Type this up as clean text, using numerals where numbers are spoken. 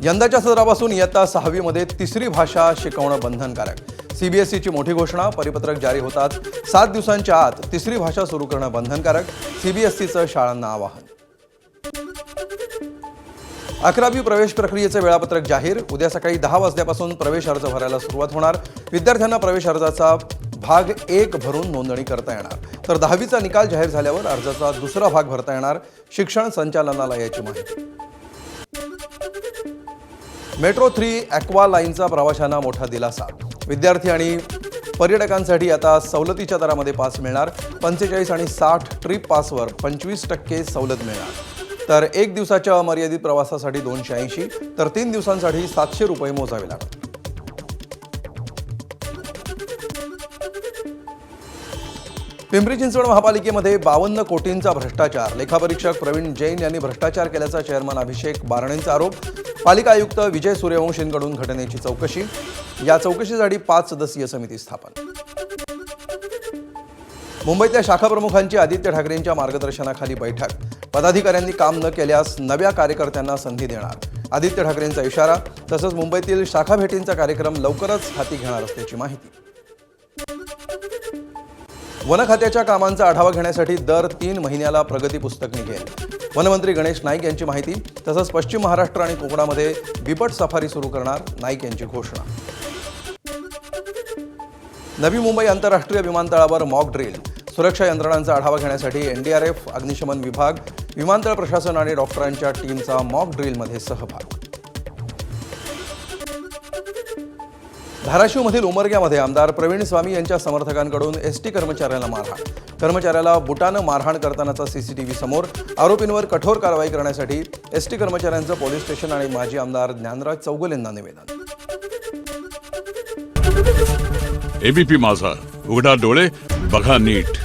यंदाच्या सत्रापासून इयत्ता 6वी मध्ये तिसरी भाषा शिकवणं बंधनकारक. सीबीएसईची मोठी घोषणा. परिपत्रक जारी होतात 7 दिवसांच्या आत तिसरी भाषा सुरू करणं बंधनकारक. सीबीएसईचं शाळांना आवाहन. 11वी प्रवेश प्रक्रियेचे वेळापत्रक जाहीर. उद्या सकाळी 10 वाजल्यापासून प्रवेश अर्ज भरायला सुरुवात होणार. विद्यार्थ्यांना प्रवेश अर्जाचा भाग 1 भरून नोंदणी करता येणार. तर 10वीचा निकाल जाहीर झाल्यावर अर्जाचा दुसरा भाग भरता येणार. शिक्षण संचालनालयाची माहिती. मेट्रो 3 ॲक्वा लाईनचा प्रवाशांना मोठा दिलासा. विद्यार्थी आणि पर्यटकांसाठी आता सवलतीच्या दरामध्ये पास मिळणार. 45 आणि 60 ट्रिप पासवर 25% सवलत मिळणार. तर 1 दिवसाच्या अमर्यादित प्रवासासाठी 280, तर 3 दिवसांसाठी 700 रुपये मोजावे लागतात. पिंपरी चिंचवड महापालिकेमध्ये 52 कोटींचा भ्रष्टाचार. लेखापरीक्षक प्रवीण जैन यांनी भ्रष्टाचार केल्याचा चेअरमन अभिषेक बारणेंचा आरोप. पालिका आयुक्त विजय सूर्यवंशींकडून घटनेची चौकशी. या चौकशीसाठी 5 सदस्यीय समिती स्थापन. मुंबईतल्या शाखा प्रमुखांची आदित्य ठाकरेंच्या मार्गदर्शनाखाली बैठक. पदाधिकाऱ्यांनी काम न केल्यास नव्या कार्यकर्त्यांना संधी देणार. आदित्य ठाकरेंचा इशारा. तसंच मुंबईतील शाखा भेटींचा कार्यक्रम लवकरच हाती घेणार असल्याची माहिती. वन खात्याच्या कामांचा आढावा घेण्यासाठी दर 3 महिन्याला प्रगती पुस्तक निघेल. वनमंत्री गणेश नाईक यांची माहिती. तसंच पश्चिम महाराष्ट्र आणि कोकणामध्ये बिबट सफारी सुरू करणार. नाईक यांची घोषणा. नवी मुंबई आंतरराष्ट्रीय विमानतळावर मॉक ड्रिल. सुरक्षा यंत्रणांचा आढावा घेण्यासाठी एनडीआरएफ, अग्निशमन विभाग, विमानतळ प्रशासन आणि डॉक्टरांच्या टीमचा मॉक ड्रिलमध्ये सहभाग. धाराशिवमधील उमरग्यामध्ये आमदार प्रवीण स्वामी यांच्या समर्थकांकडून एसटी कर्मचाऱ्याला मारहाण. कर्मचाऱ्याला बुटानं मारहाण करतानाचा सीसीटीव्ही समोर. आरोपींवर कठोर कारवाई करण्यासाठी एसटी कर्मचाऱ्यांचं पोलीस स्टेशन आणि माजी आमदार ज्ञानराज चौगुलेंना निवेदन. एबीपी माझा, उघडा डोळे बघा नीट.